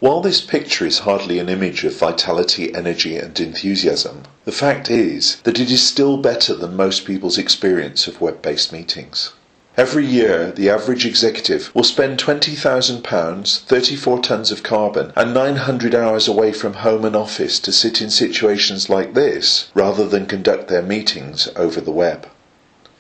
While this picture is hardly an image of vitality, energy and enthusiasm, the fact is that it is still better than most people's experience of web-based meetings. Every year, the average executive will spend £20,000, 34 tonnes of carbon and 900 hours away from home and office to sit in situations like this, rather than conduct their meetings over the web.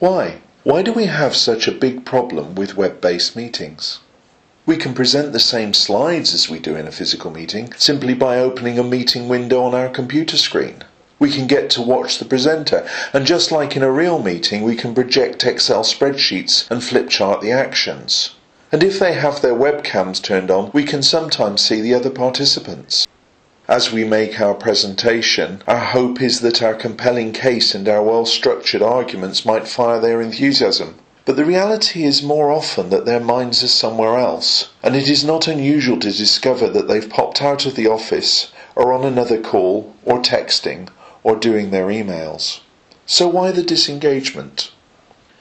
Why? Why do we have such a big problem with web-based meetings? We can present the same slides as we do in a physical meeting simply by opening a meeting window on our computer screen. We can get to watch the presenter, and just like in a real meeting, we can project Excel spreadsheets and flip chart the actions. And if they have their webcams turned on, we can sometimes see the other participants. As we make our presentation, our hope is that our compelling case and our well-structured arguments might fire their enthusiasm. But the reality is more often that their minds are somewhere else, and it is not unusual to discover that they've popped out of the office, or on another call, or texting, or doing their emails. So why the disengagement?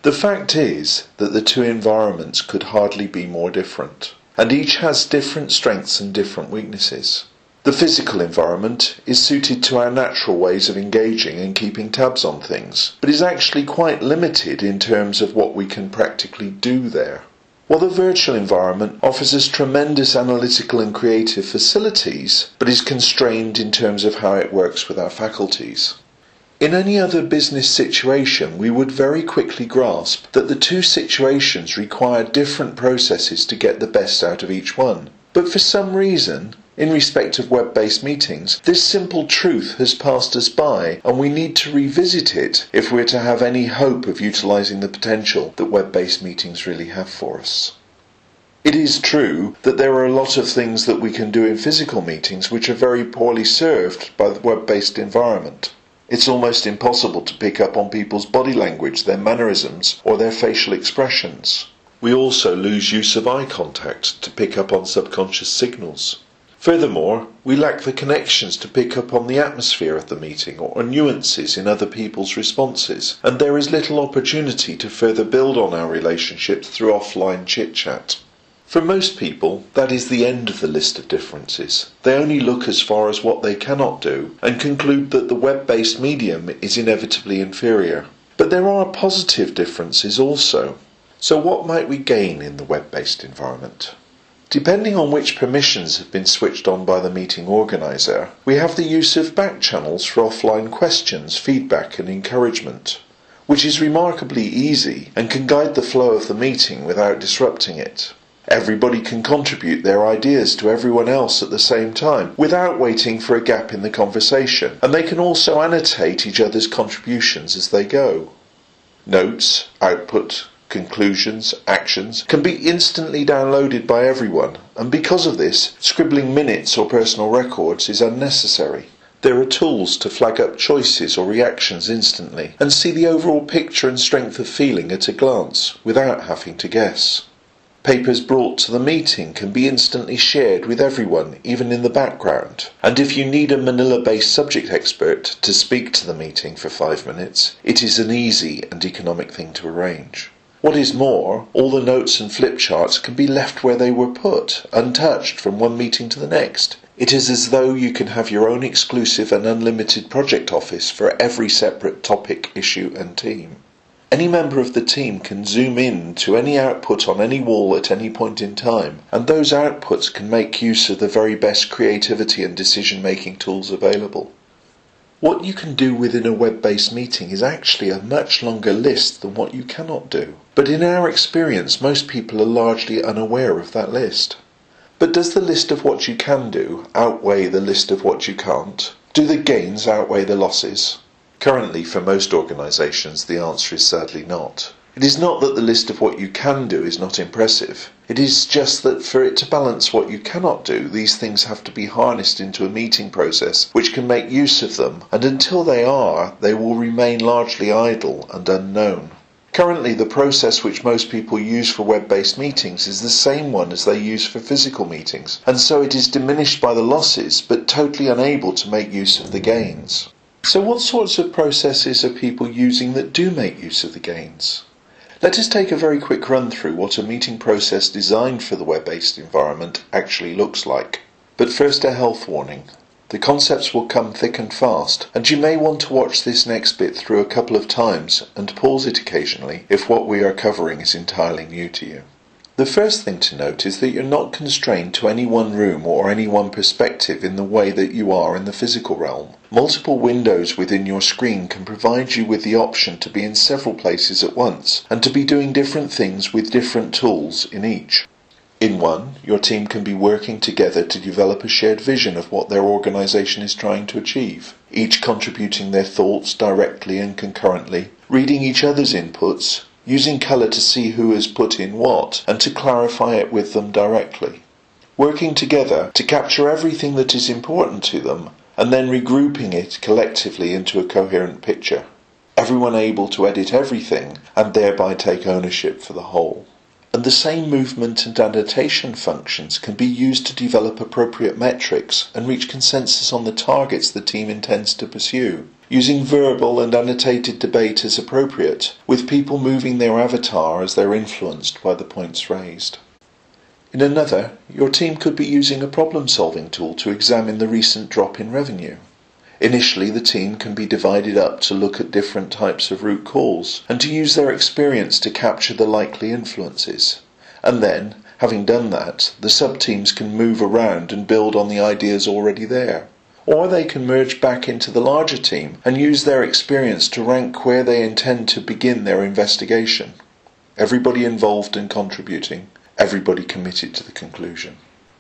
The fact is that the two environments could hardly be more different, and each has different strengths and different weaknesses. The physical environment is suited to our natural ways of engaging and keeping tabs on things, but is actually quite limited in terms of what we can practically do there. While the virtual environment offers us tremendous analytical and creative facilities, but is constrained in terms of how it works with our faculties. In any other business situation, we would very quickly grasp that the two situations require different processes to get the best out of each one. But for some reason, in respect of web-based meetings, this simple truth has passed us by, and we need to revisit it if we're to have any hope of utilising the potential that web-based meetings really have for us. It is true that there are a lot of things that we can do in physical meetings which are very poorly served by the web-based environment. It's almost impossible to pick up on people's body language, their mannerisms, or their facial expressions. We also lose use of eye contact to pick up on subconscious signals. Furthermore, we lack the connections to pick up on the atmosphere of the meeting or nuances in other people's responses, and there is little opportunity to further build on our relationships through offline chit-chat. For most people, that is the end of the list of differences. They only look as far as what they cannot do and conclude that the web-based medium is inevitably inferior. But there are positive differences also. So what might we gain in the web-based environment? Depending on which permissions have been switched on by the meeting organiser, we have the use of back channels for offline questions, feedback and encouragement, which is remarkably easy and can guide the flow of the meeting without disrupting it. Everybody can contribute their ideas to everyone else at the same time, without waiting for a gap in the conversation, and they can also annotate each other's contributions as they go. Notes, output, conclusions, actions can be instantly downloaded by everyone, and because of this, scribbling minutes or personal records is unnecessary. There are tools to flag up choices or reactions instantly, and see the overall picture and strength of feeling at a glance, without having to guess. Papers brought to the meeting can be instantly shared with everyone, even in the background, and if you need a Manila-based subject expert to speak to the meeting for 5 minutes, it is an easy and economic thing to arrange. What is more, all the notes and flip charts can be left where they were put, untouched from one meeting to the next. It is as though you can have your own exclusive and unlimited project office for every separate topic, issue and team. Any member of the team can zoom in to any output on any wall at any point in time, and those outputs can make use of the very best creativity and decision-making tools available. What you can do within a web-based meeting is actually a much longer list than what you cannot do. But in our experience, most people are largely unaware of that list. But does the list of what you can do outweigh the list of what you can't? Do the gains outweigh the losses? Currently, for most organisations, the answer is sadly not. It is not that the list of what you can do is not impressive. It is just that for it to balance what you cannot do, these things have to be harnessed into a meeting process which can make use of them, and until they are, they will remain largely idle and unknown. Currently, the process which most people use for web-based meetings is the same one as they use for physical meetings, and so it is diminished by the losses, but totally unable to make use of the gains. So what sorts of processes are people using that do make use of the gains? Let us take a very quick run through what a meeting process designed for the web-based environment actually looks like. But first, a health warning. The concepts will come thick and fast, and you may want to watch this next bit through a couple of times and pause it occasionally if what we are covering is entirely new to you. The first thing to note is that you're not constrained to any one room or any one perspective in the way that you are in the physical realm. Multiple windows within your screen can provide you with the option to be in several places at once and to be doing different things with different tools in each. In one, your team can be working together to develop a shared vision of what their organisation is trying to achieve, each contributing their thoughts directly and concurrently, reading each other's inputs, using colour to see who has put in what, and to clarify it with them directly. Working together to capture everything that is important to them, and then regrouping it collectively into a coherent picture. Everyone able to edit everything, and thereby take ownership for the whole. And the same movement and annotation functions can be used to develop appropriate metrics and reach consensus on the targets the team intends to pursue, using verbal and annotated debate as appropriate, with people moving their avatar as they're influenced by the points raised. In another, your team could be using a problem-solving tool to examine the recent drop in revenue. Initially, the team can be divided up to look at different types of root cause and to use their experience to capture the likely influences. And then, having done that, the sub-teams can move around and build on the ideas already there. Or they can merge back into the larger team and use their experience to rank where they intend to begin their investigation. Everybody involved and contributing, everybody committed to the conclusion.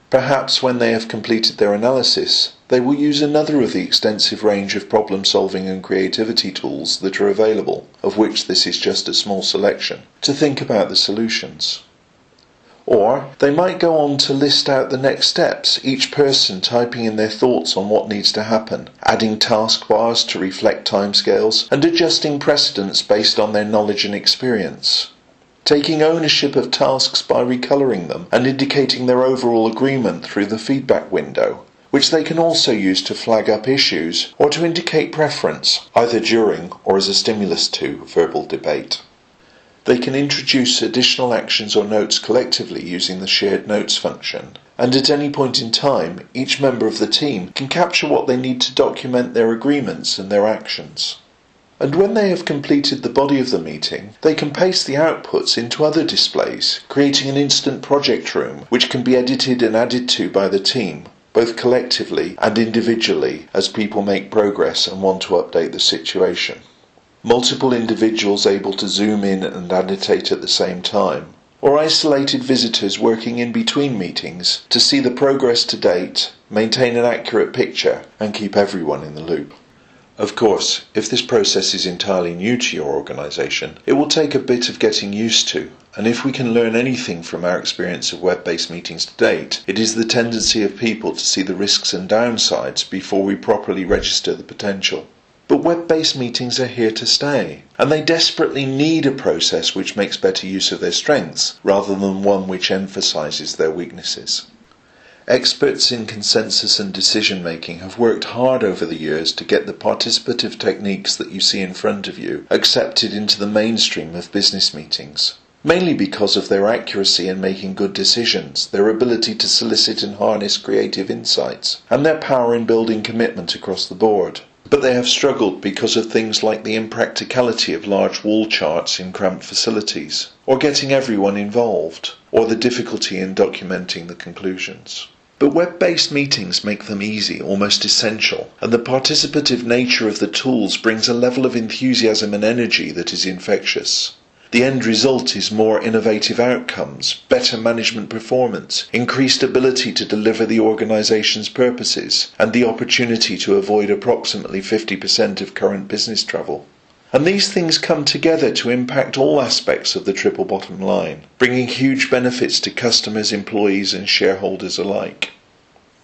Perhaps when they have completed their analysis, they will use another of the extensive range of problem-solving and creativity tools that are available, of which this is just a small selection, to think about the solutions. Or they might go on to list out the next steps, each person typing in their thoughts on what needs to happen, adding taskbars to reflect timescales, and adjusting precedents based on their knowledge and experience. Taking ownership of tasks by recolouring them and indicating their overall agreement through the feedback window, which they can also use to flag up issues or to indicate preference, either during or as a stimulus to verbal debate. They can introduce additional actions or notes collectively using the shared notes function, and at any point in time, each member of the team can capture what they need to document their agreements and their actions. And when they have completed the body of the meeting, they can paste the outputs into other displays, creating an instant project room which can be edited and added to by the team, both collectively and individually as people make progress and want to update the situation. Multiple individuals able to zoom in and annotate at the same time, or isolated visitors working in between meetings to see the progress to date, maintain an accurate picture, and keep everyone in the loop. Of course, if this process is entirely new to your organisation, it will take a bit of getting used to, and if we can learn anything from our experience of web-based meetings to date, it is the tendency of people to see the risks and downsides before we properly register the potential. But web-based meetings are here to stay, and they desperately need a process which makes better use of their strengths, rather than one which emphasises their weaknesses. Experts in consensus and decision-making have worked hard over the years to get the participative techniques that you see in front of you accepted into the mainstream of business meetings, mainly because of their accuracy in making good decisions, their ability to solicit and harness creative insights, and their power in building commitment across the board. But they have struggled because of things like the impracticality of large wall charts in cramped facilities, or getting everyone involved, or the difficulty in documenting the conclusions. But web-based meetings make them easy, almost essential, and the participative nature of the tools brings a level of enthusiasm and energy that is infectious. The end result is more innovative outcomes, better management performance, increased ability to deliver the organisation's purposes, and the opportunity to avoid approximately 50% of current business travel. And these things come together to impact all aspects of the triple bottom line, bringing huge benefits to customers, employees and shareholders alike.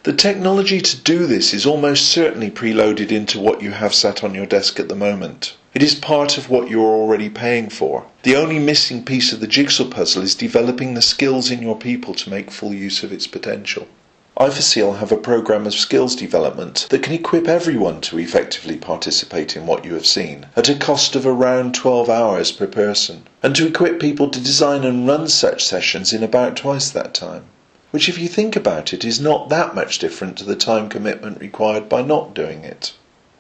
The technology to do this is almost certainly preloaded into what you have sat on your desk at the moment. It is part of what you are already paying for. The only missing piece of the jigsaw puzzle is developing the skills in your people to make full use of its potential. I foresee I'll have a programme of skills development that can equip everyone to effectively participate in what you have seen, at a cost of around 12 hours per person, and to equip people to design and run such sessions in about twice that time. which if you think about it is not that much different to the time commitment required by not doing it.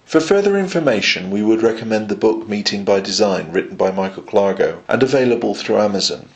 For further information, we would recommend the book Meeting by Design, written by Michael Klargo and available through Amazon.